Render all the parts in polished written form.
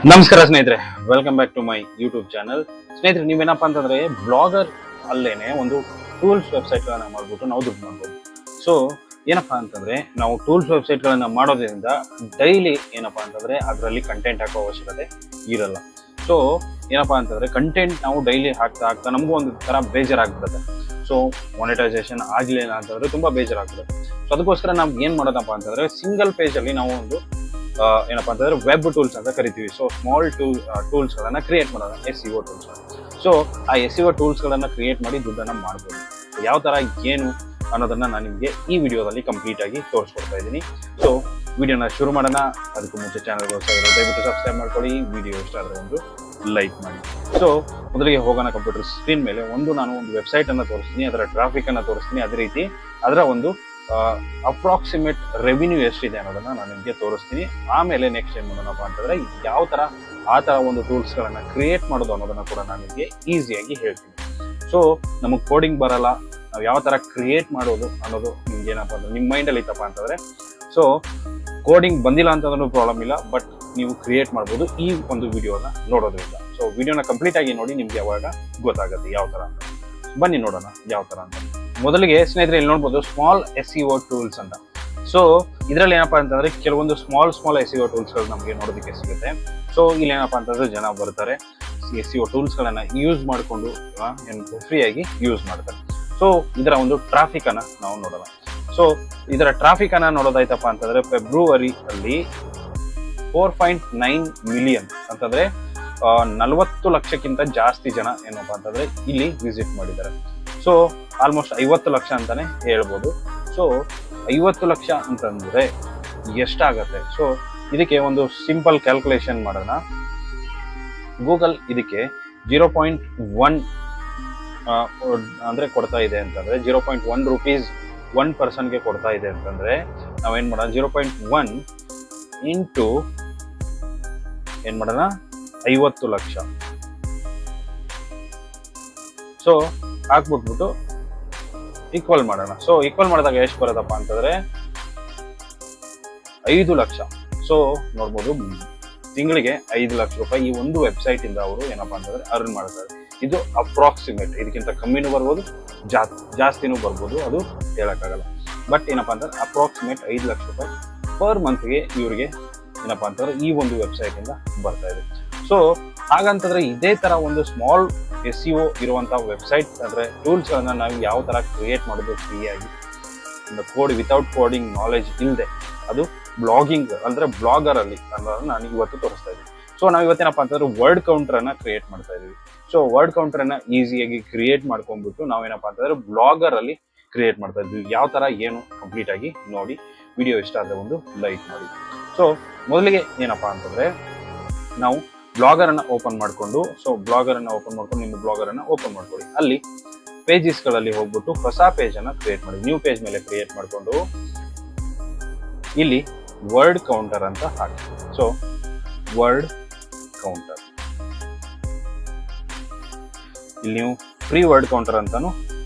ನಮಸ್ಕಾರ ಸ್ನೇಹಿತರೆ, welcome back to my YouTube channel. ಸ್ನೇಹಿತರೆ, ನೀವೇನಪ್ಪ ಅಂತಂದ್ರೆ ಬ್ಲಾಗರ್ ಅಲ್ಲೇನೆ ಒಂದು ಟೂಲ್ಸ್ ವೆಬ್ಸೈಟ್ಗಳನ್ನ ಮಾಡ್ಬಿಟ್ಟು ನಾವು ದುಡ್ಡು ಮಾಡ್ಬೋದು. ಸೊ ಏನಪ್ಪಾ ಅಂತಂದ್ರೆ ನಾವು ಟೂಲ್ಸ್ ವೆಬ್ಸೈಟ್ಗಳನ್ನ ಮಾಡೋದ್ರಿಂದ ಡೈಲಿ ಏನಪ್ಪಾ ಅಂತಂದ್ರೆ ಅದರಲ್ಲಿ ಕಂಟೆಂಟ್ ಹಾಕೋ ಅವಶ್ಯಕತೆ ಇರಲ್ಲ. ಸೊ ಏನಪ್ಪಾ ಅಂತಂದ್ರೆ ಕಂಟೆಂಟ್ ನಾವು ಡೈಲಿ ಹಾಕ್ತಾ ಹಾಕ್ತಾ ನಮಗೂ ಒಂದು ತರ ಬೇಜಾರಾಗ್ಬಿಡುತ್ತೆ. ಸೊ ಮಾನಿಟೈಸೇಷನ್ ಆಗ್ಲಿಲ್ಲ ಅಂತಂದ್ರೆ ತುಂಬಾ ಬೇಜಾರಾಗ್ಬಿಡುತ್ತೆ. ಸೊ ಅದಕ್ಕೋಸ್ಕರ ನಾವು ಏನ್ ಮಾಡೋದಪ್ಪ ಅಂತಂದ್ರೆ ಸಿಂಗಲ್ ಪೇಜ್ ಅಲ್ಲಿ ನಾವು ಒಂದು ಏನಪ್ಪಾ ಅಂತಂದ್ರೆ ವೆಬ್ ಟೂಲ್ಸ್ ಅಂತ ಕರಿತೀವಿ. ಸೊ ಸ್ಮಾಲ್ ಟೂಲ್ಸ್ ಗಳನ್ನ ಕ್ರಿಯೇಟ್ ಮಾಡೋಣ, SEO ಟೂಲ್ಸ್. ಸೊ ಆ SEO ಟೂಲ್ಸ್ ಗಳನ್ನ ಕ್ರಿಯೇಟ್ ಮಾಡಿ ದುಡ್ಡನ್ನ ಮಾಡ್ಬೋದು. ಯಾವ ತರ ಏನು ಅನ್ನೋದನ್ನ ನಾನು ನಿಮಗೆ ಈ ವಿಡಿಯೋದಲ್ಲಿ ಕಂಪ್ಲೀಟ್ ಆಗಿ ತೋರಿಸ್ಕೊಡ್ತಾ ಇದ್ದೀನಿ. ಸೊ ವಿಡಿಯೋನ ಶುರು ಮಾಡೋಣ. ಅದಕ್ಕೂ ಮುಂಚೆ ಚಾನಲ್ಗೆ ದಯವಿಟ್ಟು ಸಬ್ಸ್ಕ್ರೈಬ್ ಮಾಡ್ಕೊಳ್ಳಿ. ವಿಡಿಯೋ ಇಷ್ಟ ಆದ್ರೆ ಒಂದು ಲೈಕ್ ಮಾಡಿ. ಸೊ ಮೊದಲಿಗೆ ಹೋಗೋಣ ಕಂಪ್ಯೂಟರ್ ಸ್ಕ್ರೀನ್ ಮೇಲೆ. ನಾನು ಒಂದು ವೆಬ್ಸೈಟ್ ಅನ್ನ ತೋರಿಸ್ತೀನಿ, ಅದರ ಟ್ರಾಫಿಕ್ ಅನ್ನ ತೋರಿಸ್ತೀನಿ, ಅದೇ ರೀತಿ ಅದರ ಒಂದು ಅಪ್ರಾಕ್ಸಿಮೇಟ್ ರೆವಿನ್ಯೂ ಎಷ್ಟಿದೆ ಅನ್ನೋದನ್ನ ನಾನು ನಿಮಗೆ ತೋರಿಸ್ತೀನಿ. ಆಮೇಲೆ ನೆಕ್ಸ್ಟ್ ಏನ್ ಮಾಡೋಣಪ್ಪ ಅಂತಂದ್ರೆ ಯಾವ ತರ ಆ ತರ ಒಂದು ಟೂಲ್ಸ್ ಗಳನ್ನ ಕ್ರಿಯೇಟ್ ಮಾಡೋದು ಅನ್ನೋದನ್ನ ಕೂಡ ನಾನು ನಿಮಗೆ ಈಸಿಯಾಗಿ ಹೇಳ್ತೀನಿ. ಸೊ ನಮಗೆ ಕೋಡಿಂಗ್ ಬರಲ್ಲ, ನಾವು ಯಾವ ತರ ಕ್ರಿಯೇಟ್ ಮಾಡೋದು ಅನ್ನೋದು ನಿಮ್ಗೆ ಏನಪ್ಪಾ ಅಂದ್ರೆ ನಿಮ್ಮ ಮೈಂಡ್ ಅಲ್ಲಿ ಇತ್ತಪ್ಪ ಅಂತಂದ್ರೆ, ಸೊ ಕೋಡಿಂಗ್ ಬಂದಿಲ್ಲ ಅಂತಂದ್ರೂ ಪ್ರಾಬ್ಲಮ್ ಇಲ್ಲ, ಬಟ್ ನೀವು ಕ್ರಿಯೇಟ್ ಮಾಡ್ಬೋದು ಈ ಒಂದು ವಿಡಿಯೋನ ನೋಡೋದ್ರಿಂದ. ಸೊ ವಿಡಿಯೋನ ಕಂಪ್ಲೀಟ್ ಆಗಿ ನೋಡಿ, ನಿಮ್ಗೆ ಯಾವಾಗ ಗೊತ್ತಾಗುತ್ತೆ ಯಾವ ತರ ಅಂತ. ಬನ್ನಿ ನೋಡೋಣ ಯಾವ ತರ ಅಂತ. ಮೊದಲಿಗೆ ಸ್ನೇಹಿತರೆ ಇಲ್ಲಿ ನೋಡ್ಬೋದು ಸ್ಮಾಲ್ SEO ಟೂಲ್ಸ್ ಅಂತ. ಸೊ ಇದರಲ್ಲಿ ಏನಪ್ಪಾ ಅಂತಂದ್ರೆ ಕೆಲವೊಂದು ಸ್ಮಾಲ್ SEO ಟೂಲ್ಸ್ ಗಳು ನಮಗೆ ನೋಡೋದಕ್ಕೆ ಸಿಗುತ್ತೆ. ಸೊ ಇಲ್ಲಿ ಏನಪ್ಪಾ ಅಂತಂದ್ರೆ ಜನ ಬರ್ತಾರೆ, SEO ಟೂಲ್ಸ್ ಗಳನ್ನ ಯೂಸ್ ಮಾಡಿಕೊಂಡು ಫ್ರೀ ಆಗಿ ಯೂಸ್ ಮಾಡ್ತಾರೆ. ಸೊ ಇದರ ಒಂದು ಟ್ರಾಫಿಕ್ ಅನ್ನ ನಾವು ನೋಡೋಣ. ಸೊ ಇದರ ಟ್ರಾಫಿಕ್ ಅನ್ನ ನೋಡೋದಾಯ್ತಪ್ಪ ಅಂತಂದ್ರೆ ಫೆಬ್ರವರಿ ಅಲ್ಲಿ 4.9 ಮಿಲಿಯನ್ ಅಂತಂದ್ರೆ 40 ಲಕ್ಷಕ್ಕಿಂತ ಜಾಸ್ತಿ ಜನ ಏನಪ್ಪಾ ಅಂತಂದ್ರೆ ಇಲ್ಲಿ ವಿಸಿಟ್ ಮಾಡಿದ್ದಾರೆ. ಸೊ ಆಲ್ಮೋಸ್ಟ್ 50 ಲಕ್ಷ ಅಂತಾನೆ ಹೇಳ್ಬೋದು. ಸೊ 50 ಲಕ್ಷ ಅಂತಂದ್ರೆ ಎಷ್ಟಾಗತ್ತೆ? ಸೊ ಇದಕ್ಕೆ ಒಂದು ಸಿಂಪಲ್ ಕ್ಯಾಲ್ಕುಲೇಷನ್ ಮಾಡೋಣ. ಗೂಗಲ್ ಇದಕ್ಕೆ 0.1 ಅಂದ್ರೆ ಕೊಡ್ತಾ ಇದೆ ಅಂತಂದ್ರೆ 0.1 ರೂಪೀಸ್ 1 ಪರ್ಸನ್ಗೆ ಕೊಡ್ತಾ ಇದೆ ಅಂತಂದ್ರೆ ನಾವೇನ್ ಮಾಡೋಣ, 0.1 ಇಂಟು ಏನ್ ಮಾಡೋಣ 50 ಲಕ್ಷ. ಸೊ ಹಾಕ್ಬಿಟ್ಬಿಟ್ಟು ಈಕ್ವಲ್ ಮಾಡೋಣ. ಸೊ ಈಕ್ವಲ್ ಮಾಡಿದಾಗ ಎಷ್ಟು ಬರುತ್ತಪ್ಪ ಅಂತಂದ್ರೆ 5 ಲಕ್ಷ. ಸೊ ನೋಡ್ಬೋದು ತಿಂಗಳಿಗೆ 5 ಲಕ್ಷ ರೂಪಾಯಿ ಈ ಒಂದು ವೆಬ್ಸೈಟ್ ಇಂದ ಅವರು ಏನಪ್ಪಾ ಅಂತಂದ್ರೆ ಅರ್ನ್ ಮಾಡ್ತಾರೆ. ಇದು ಅಪ್ರಾಕ್ಸಿಮೇಟ್, ಇದಕ್ಕಿಂತ ಕಮ್ಮಿನೂ ಬರ್ಬೋದು, ಜಾಸ್ತಿನೂ ಬರ್ಬೋದು, ಅದು ಹೇಳಕ್ಕಾಗಲ್ಲ. ಬಟ್ ಏನಪ್ಪಾ ಅಂತಂದ್ರೆ ಅಪ್ರಾಕ್ಸಿಮೇಟ್ 5 ಲಕ್ಷ ರೂಪಾಯಿ ಪರ್ ಮಂತ್ಗೆ ಇವ್ರಿಗೆ ಏನಪ್ಪಾ ಅಂತಂದ್ರೆ ಈ ಒಂದು ವೆಬ್ಸೈಟ್ ಇಂದ ಬರ್ತಾ ಇದೆ. ಸೊ ಹಾಗಂತಂದ್ರೆ ಇದೇ ತರ ಒಂದು ಸ್ಮಾಲ್ SEO ಇರುವಂತಹ ವೆಬ್ಸೈಟ್ ಅಂದ್ರೆ ಟೂಲ್ಸ್ ಗಳನ್ನ ನಾವು ಯಾವ ತರ ಕ್ರಿಯೇಟ್ ಮಾಡೋದು ಫ್ರೀಯಾಗಿ, ಕೋಡ್ ವಿತೌಟ್ ಕೋಡಿಂಗ್ ನಾಲೆಜ್ ಇಲ್ಲದೆ, ಅದು ಬ್ಲಾಗಿಂಗ್ ಅಂದ್ರೆ ಬ್ಲಾಗರ್ ಅಲ್ಲಿ ಅನ್ನೋದನ್ನ ನಾನು ಇವತ್ತು ತೋರಿಸ್ತಾ ಇದ್ದೀನಿ. ಸೊ ನಾವು ಇವತ್ತೇನಪ್ಪ ಅಂತಂದ್ರೆ ವರ್ಡ್ ಕೌಂಟರ್ ಅನ್ನ ಕ್ರಿಯೇಟ್ ಮಾಡ್ತಾ ಇದೀವಿ. ಸೊ ವರ್ಡ್ ಕೌಂಟರ್ ಅನ್ನ ಈಸಿಯಾಗಿ ಕ್ರಿಯೇಟ್ ಮಾಡ್ಕೊಂಡ್ಬಿಟ್ಟು ನಾವೇನಪ್ಪಾ ಅಂತಂದ್ರೆ ಬ್ಲಾಗರ್ ಅಲ್ಲಿ ಕ್ರಿಯೇಟ್ ಮಾಡ್ತಾ ಇದ್ವಿ. ಯಾವ ತರ ಏನು ಕಂಪ್ಲೀಟ್ ಆಗಿ ನೋಡಿ. ವಿಡಿಯೋ ಇಷ್ಟ ಆದ್ರೆ ಒಂದು ಲೈಕ್ ಮಾಡಿ. ಸೊ ಮೊದಲಿಗೆ ಏನಪ್ಪಾ ಅಂತಂದ್ರೆ ನಾವು ಬ್ಲಾಗರ್ ಅನ್ನ ಓಪನ್ ಮಾಡ್ಕೊಂಡು, ನಿಮ್ಮ ಬ್ಲಾಗರ್ ಅನ್ನ ಓಪನ್ ಮಾಡ್ಕೊಳ್ಳಿ. ಅಲ್ಲಿ ಪೇಜಸ್ ಗಳಲ್ಲಿ ಹೋಗ್ಬಿಟ್ಟು ಹೊಸ ಪೇಜ್ ಅನ್ನ ಕ್ರಿಯೇಟ್ ಮಾಡಿ, ನ್ಯೂ ಪೇಜ್ ಮೇಲೆ ಕ್ರಿಯೇಟ್ ಮಾಡ್ಕೊಂಡು ಇಲ್ಲಿ ವರ್ಡ್ ಕೌಂಟರ್ ಅಂತ ಹಾಕಿ. ಸೊ ವರ್ಡ್ ಕೌಂಟರ್ ಇಲ್ಲಿ ನೀವು ಫ್ರೀ ವರ್ಡ್ ಕೌಂಟರ್ ಅಂತಾನು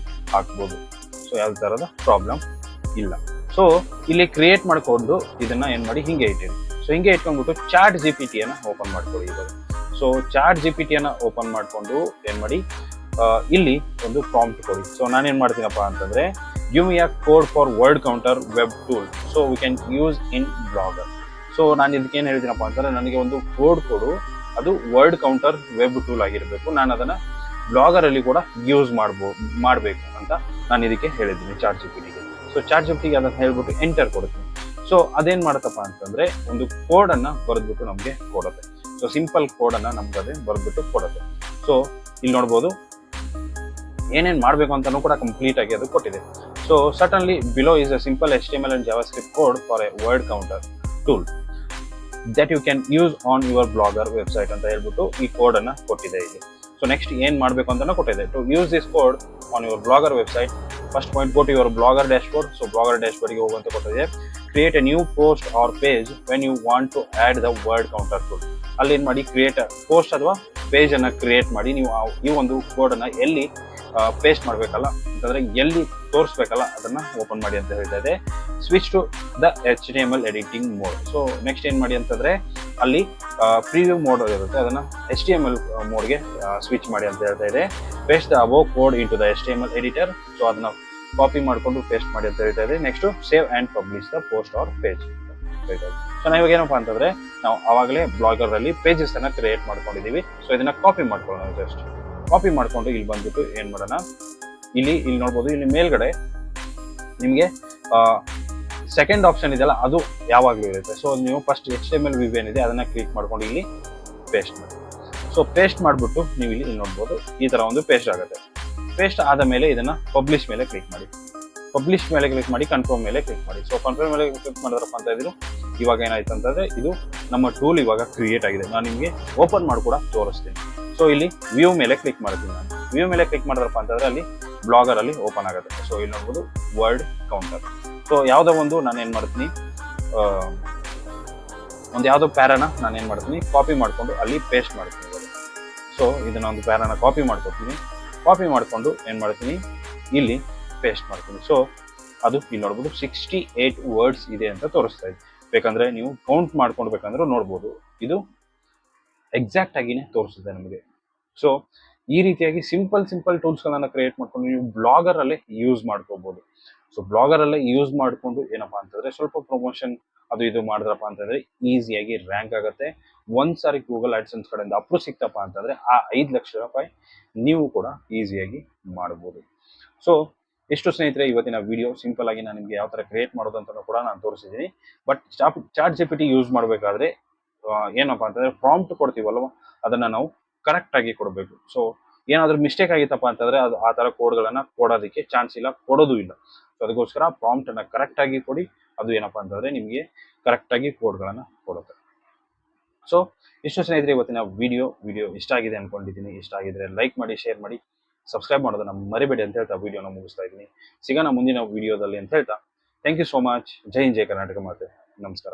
ಹಾಕ್ಬೋದು. ಸೊ ಯಾವ ತರದ ಪ್ರಾಬ್ಲಮ್ ಇಲ್ಲ. ಸೊ ಇಲ್ಲಿ ಕ್ರಿಯೇಟ್ ಮಾಡ್ಕೊಂಡು ಇದನ್ನ ಏನ್ ಮಾಡಿ ಹಿಂಗೆ ಇಟ್ಟಿರಿ. ಸೊ ಹಿಂಗೆ ಇಟ್ಕೊಂಡ್ಬಿಟ್ಟು ಚಾಟ್ GPT ಅನ್ನ ಓಪನ್ ಮಾಡ್ಕೊಳ್ಳಿ ಇವಾಗ. ಸೊ ಚಾಟ್ GPT ಅನ್ನ ಓಪನ್ ಮಾಡ್ಕೊಂಡು ಏನ್ ಮಾಡಿ ಇಲ್ಲಿ ಒಂದು ಪ್ರಾಂಪ್ಟ್ ಕೊಡಿ. ಸೊ ನಾನೇನ್ ಮಾಡ್ತೀನಪ್ಪ ಅಂತಂದ್ರೆ give me a code for word counter web tool so we can use in blogger. So ನಾನು ಇದಕ್ಕೆ ಏನ್ ಹೇಳ್ತೀನಪ್ಪ ಅಂತಂದ್ರೆ ನನಗೆ ಒಂದು ಕೋಡ್ ಕೊಡು, ಅದು ವರ್ಡ್ ಕೌಂಟರ್ ವೆಬ್ ಟೂಲ್ ಆಗಿರ್ಬೇಕು, ನಾನು ಅದನ್ನ ಬ್ಲಾಗರ್ ಅಲ್ಲಿ ಕೂಡ ಯೂಸ್ ಮಾಡ್ಬೇಕು ಅಂತ ನಾನು ಇದಕ್ಕೆ ಹೇಳಿದ್ದೀನಿ ಚಾಟ್ GPTಗೆ. ಸೊ ಚಾಟ್ GPTಗೆ ಅದನ್ನ ಹೇಳ್ಬಿಟ್ಟು ಎಂಟರ್ ಕೊಡ್ತೀನಿ. ಸೊ ಅದೇನ್ ಮಾಡತ್ತಪ್ಪ ಅಂತಂದ್ರೆ ಒಂದು ಕೋಡ್ ಅನ್ನ ಬರೆದ್ಬಿಟ್ಟು ನಮ್ಗೆ ಕೊಡುತ್ತೆ. ಸೊ ಸಿಂಪಲ್ ಕೋಡ್ ಅನ್ನ ನಮ್ಗೆ ಅದೇ ಬರೆದ್ಬಿಟ್ಟು ಕೊಡುತ್ತೆ. ಸೊ ಇಲ್ಲಿ ನೋಡ್ಬೋದು ಏನೇನ್ ಮಾಡ್ಬೇಕು ಅಂತಾನು ಕೂಡ ಕಂಪ್ಲೀಟ್ ಆಗಿ ಅದು ಕೊಟ್ಟಿದೆ. So certainly below is a simple HTML and JavaScript code for a word counter tool that you can use on your blogger website ಅಂತ ಹೇಳ್ಬಿಟ್ಟು ಈ ಕೋಡ್ ಅನ್ನ ಕೊಟ್ಟಿದೆ ಇಲ್ಲಿ. ಸೊ ನೆಕ್ಸ್ಟ್ ಏನ್ ಮಾಡ್ಬೇಕು ಅಂತಾನು ಕೊಟ್ಟಿದೆ. To use this code on your blogger website, first point go to your blogger dashboard. So blogger dashboard ಗೆ ಹೋಗುವಂತ ಕೊಟ್ಟಿದೆ. Create a new post or page when you want to add the word counter tool. ಅಲ್ಲಿ ಏನ್ ಮಾಡಿ create post ಅಥವಾ page ಅನ್ನ create ಮಾಡಿ ನೀವು ಈ ಒಂದು ಕೋಡ್ ಅನ್ನ ಎಲ್ಲಿ ಪೇಸ್ಟ್ ಮಾಡಬೇಕಲ್ಲ ಅಂತಂದರೆ ಎಲ್ಲಿ ತೋರಿಸ್ಬೇಕಲ್ಲ ಅದನ್ನು ಓಪನ್ ಮಾಡಿ ಅಂತ ಹೇಳ್ತಾ ಇದೆ. Switch to the HTML editing mode. So next ಏನು ಮಾಡಿ ಅಂತಂದರೆ ಅಲ್ಲಿ ಪ್ರಿವ್ಯೂ ಮೋಡ್ ಇರುತ್ತೆ, ಅದನ್ನು HTML ಮೋಡ್ಗೆ ಸ್ವಿಚ್ ಮಾಡಿ ಅಂತ ಹೇಳ್ತಾ ಇದೆ. Paste the above code into the HTML editor. So ಅದನ್ನು ಕಾಪಿ ಮಾಡಿಕೊಂಡು ಪೇಸ್ಟ್ ಮಾಡಿ ಅಂತ ಹೇಳ್ತಾ ಇದೆ. Next save and publish the post or page. So ನಾವು ಇವಾಗ ಏನಪ್ಪಾ ಅಂತಂದ್ರೆ ನಾವು ಆವಾಗಲೇ ಬ್ಲಾಗರ್ ಅಲ್ಲಿ ಪೇಜಸ್ ಅನ್ನ ಕ್ರಿಯೇಟ್ ಮಾಡ್ಕೊಂಡಿದೀವಿ. ಸೊ ಇದನ್ನ ಕಾಪಿ ಮಾಡ್ಕೊಳ್ಳೋಣ. ಜಸ್ಟ್ ಕಾಪಿ ಮಾಡ್ಕೊಂಡು ಇಲ್ಲಿ ಬಂದ್ಬಿಟ್ಟು ಏನ್ ಮಾಡೋಣ, ಇಲ್ಲಿ ನೋಡ್ಬೋದು, ಇಲ್ಲಿ ಮೇಲ್ಗಡೆ ನಿಮಗೆ ಸೆಕೆಂಡ್ ಆಪ್ಷನ್ ಇದೆಯಲ್ಲ ಅದು ಯಾವಾಗಲೂ ಇರುತ್ತೆ. ಸೊ ನೀವು ಫಸ್ಟ್ HTML ವ್ಯೂ ಏನಿದೆ ಅದನ್ನ ಕ್ಲಿಕ್ ಮಾಡ್ಕೊಂಡು ಇಲ್ಲಿ ಪೇಸ್ಟ್ ಮಾಡಿ. ಸೊ ಪೇಸ್ಟ್ ಮಾಡಿಬಿಟ್ಟು ನೀವು ಇಲ್ಲಿ ನೋಡ್ಬೋದು ಈ ತರ ಒಂದು ಪೇಸ್ಟ್ ಆಗುತ್ತೆ. ಪೇಸ್ಟ್ ಆದ ಮೇಲೆ ಇದನ್ನ ಪಬ್ಲಿಷ್ ಮೇಲೆ ಕ್ಲಿಕ್ ಮಾಡಿ. ಪಬ್ಲಿಷ್ ಮೇಲೆ ಕ್ಲಿಕ್ ಮಾಡಿ, ಕನ್ಫರ್ಮ್ ಮೇಲೆ ಕ್ಲಿಕ್ ಮಾಡಿ. ಸೊ ಕನ್ಫರ್ಮ್ ಮೇಲೆ ಕ್ಲಿಕ್ ಮಾಡಿದ್ರಪ್ಪ ಅಂತ ಇದ್ರು ಇವಾಗ ಏನಾಯ್ತು ಅಂತಂದ್ರೆ ಇದು ನಮ್ಮ ಟೂಲ್ ಇವಾಗ ಕ್ರಿಯೇಟ್ ಆಗಿದೆ. ನಾನು ನಿಮಗೆ ಓಪನ್ ಮಾಡಿ ಕೂಡ ತೋರಿಸ್ತೀನಿ. ಸೊ ಇಲ್ಲಿ ವ್ಯೂ ಮೇಲೆ ಕ್ಲಿಕ್ ಮಾಡ್ತೀನಿ. ನಾನು ವ್ಯೂ ಮೇಲೆ ಕ್ಲಿಕ್ ಮಾಡಿದ್ರಪ್ಪ ಅಂತಂದ್ರೆ ಅಲ್ಲಿ ಬ್ಲಾಗರ್ ಅಲ್ಲಿ ಓಪನ್ ಆಗುತ್ತೆ. ಸೊ ಇಲ್ಲಿ ನೋಡ್ಬೋದು ವರ್ಡ್ ಕೌಂಟರ್. ಸೊ ಯಾವುದೋ ಒಂದು ನಾನು ಏನು ಮಾಡ್ತೀನಿ, ಒಂದು ಯಾವುದೋ ಪ್ಯಾರಾನ ನಾನು ಏನು ಮಾಡ್ತೀನಿ ಕಾಪಿ ಮಾಡಿಕೊಂಡು ಅಲ್ಲಿ ಪೇಸ್ಟ್ ಮಾಡ್ತೀನಿ. ಸೊ ಇದನ್ನ ಒಂದು ಪ್ಯಾರಾನ ಕಾಪಿ ಮಾಡ್ಕೊತೀನಿ. ಕಾಪಿ ಮಾಡಿಕೊಂಡು ಏನು ಮಾಡ್ತೀನಿ ಇಲ್ಲಿ ಪೇಸ್ಟ್ ಮಾಡ್ತೀನಿ. ಸೊ ಅದು ಇಲ್ಲಿ ನೋಡ್ಬೋದು 68 ವರ್ಡ್ಸ್ ಇದೆ ಅಂತ ತೋರಿಸ್ತಾ ಇದೆ. ಬೇಕಂದ್ರೆ ನೀವು ಕೌಂಟ್ ಮಾಡ್ಕೊಂಡು ಬೇಕಂದ್ರೆ ನೋಡ್ಬೋದು, ಇದು ಎಕ್ಸಾಕ್ಟ್ ಆಗಿನೇ ತೋರಿಸುತ್ತೆ ನಮಗೆ. ಸೊ ಈ ರೀತಿಯಾಗಿ ಸಿಂಪಲ್ ಟೂಲ್ಸ್ಗಳನ್ನ ಕ್ರಿಯೇಟ್ ಮಾಡ್ಕೊಂಡು ನೀವು ಬ್ಲಾಗರ್ ಅಲ್ಲೇ ಯೂಸ್ ಮಾಡ್ಕೋಬಹುದು. ಸೊ ಬ್ಲಾಗರ್ ಅಲ್ಲೇ ಯೂಸ್ ಮಾಡ್ಕೊಂಡು ಏನಪ್ಪಾ ಅಂತಂದ್ರೆ ಸ್ವಲ್ಪ ಪ್ರಮೋಷನ್ ಅದು ಇದು ಮಾಡಿದ್ರಪ್ಪ ಅಂತಂದ್ರೆ ಈಸಿಯಾಗಿ ರ್ಯಾಂಕ್ ಆಗುತ್ತೆ. ಒಂದ್ಸಾರಿ ಗೂಗಲ್ ಆಡ್ಸೆನ್ಸ್ ಕಡೆಯಿಂದ ಅಪ್ರೂವ್ ಸಿಕ್ತಪ್ಪ ಅಂತಂದ್ರೆ ಆ 5 ಲಕ್ಷ ರೂಪಾಯಿ ನೀವು ಕೂಡ ಈಸಿಯಾಗಿ ಮಾಡ್ಬೋದು. ಸೊ ಎಷ್ಟು ಸ್ನೇಹಿತರೆ ಇವತ್ತಿನ ವಿಡಿಯೋ ಸಿಂಪಲ್ ಆಗಿ ನಾನು ನಿಮಗೆ ಯಾವ ತರ ಕ್ರಿಯೇಟ್ ಮಾಡೋದು ಅಂತ ಕೂಡ ನಾನು ತೋರಿಸಿದ್ದೀನಿ. ಬಟ್ ಚಾಟ್ GPT ಯೂಸ್ ಮಾಡಬೇಕಾದ್ರೆ ಏನಪ್ಪಾ ಅಂತಂದ್ರೆ ಪ್ರಾಂಪ್ಟ್ ಕೊಡ್ತೀವಲ್ವ ಅದನ್ನ ನಾವು ಕರೆಕ್ಟ್ ಆಗಿ ಕೊಡಬೇಕು. ಸೊ ಏನಾದ್ರೂ ಮಿಸ್ಟೇಕ್ ಆಗಿತ್ತಪ್ಪ ಅಂತಂದ್ರೆ ಅದು ಆ ತರ ಕೋಡ್ಗಳನ್ನ ಕೊಡೋದಕ್ಕೆ ಚಾನ್ಸ್ ಇಲ್ಲ, ಕೊಡೋದು ಇಲ್ಲ. ಸೊ ಅದಕ್ಕೋಸ್ಕರ ಪ್ರಾಂಪ್ಟ್ ಅನ್ನ ಕರೆಕ್ಟ್ ಆಗಿ ಕೊಡಿ. ಅದು ಏನಪ್ಪಾ ಅಂತಂದ್ರೆ ನಿಮಗೆ ಕರೆಕ್ಟ್ ಆಗಿ ಕೋಡ್ಗಳನ್ನ ಕೊಡುತ್ತೆ. ಸೊ ಇಷ್ಟು ಸ್ನೇಹಿತರೆ ಇವತ್ತಿನ ವಿಡಿಯೋ ಇಷ್ಟ ಆಗಿದೆ ಅನ್ಕೊಂಡಿದ್ದೀನಿ. ಇಷ್ಟ ಆಗಿದ್ರೆ ಲೈಕ್ ಮಾಡಿ, ಶೇರ್ ಮಾಡಿ, ಸಬ್ಸ್ಕ್ರೈಬ್ ಮಾಡೋದನ್ನ ಮರಿಬೇಡಿ ಅಂತ ಹೇಳ್ತಾ ವಿಡಿಯೋನ ಮುಗಿಸ್ತಾ ಇದ್ದೀನಿ. ಸಿಗೋಣ ಮುಂದಿನ ವಿಡಿಯೋದಲ್ಲಿ ಅಂತ ಹೇಳ್ತಾ ಥ್ಯಾಂಕ್ ಯು ಸೋ ಮಚ್. ಜೈ ಹಿಂದ್, ಜೈ ಕರ್ನಾಟಕ ಮಾತೆ. ನಮಸ್ಕಾರ.